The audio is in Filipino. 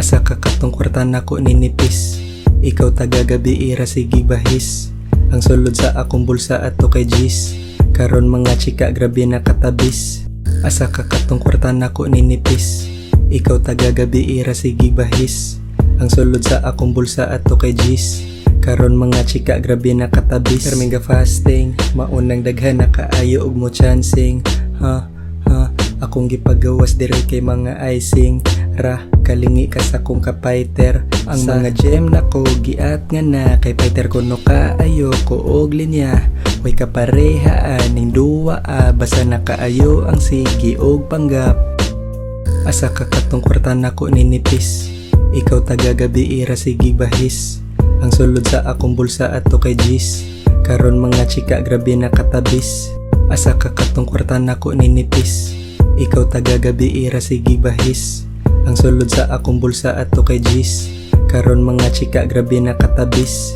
Asa ka katong kwarta nako ninipis. Ikaw tagagabi ira sige bahis. Ang sulod sa akong bulsa ato kay G's. Karon mga chika grabe na katabis. Asa ka katong kwarta nako ninipis. Ikaw tagagabi ira sige bahis. Ang sulod sa akong bulsa ato kay G's. Karon mga chika grabe na katabis. Perminga fasting, maunang daghan na kaayo ug mo chancing. Akong gipagawas dire kay mga icing. Kalingi ka sa kong kapayter. Ang mga gem na ko giat nga na kay fighter ko no kaayo ko og linya. Way kaparehaan ning duwa basta na kaayo ang sige og panggap. Asa ka katong kwarta nako ninipis. Ikaw tagagabi ira sige bahis. Ang sulod sa akong bulsa ato kay G's. Karon mga chika grabe na katabis. Asa ka katong kwarta nako ninipis. Ikaw tagagabi ira sige bahis. Ang sulod sa akong bulsa ato kay G's. Karon mga chika grabe na katabis.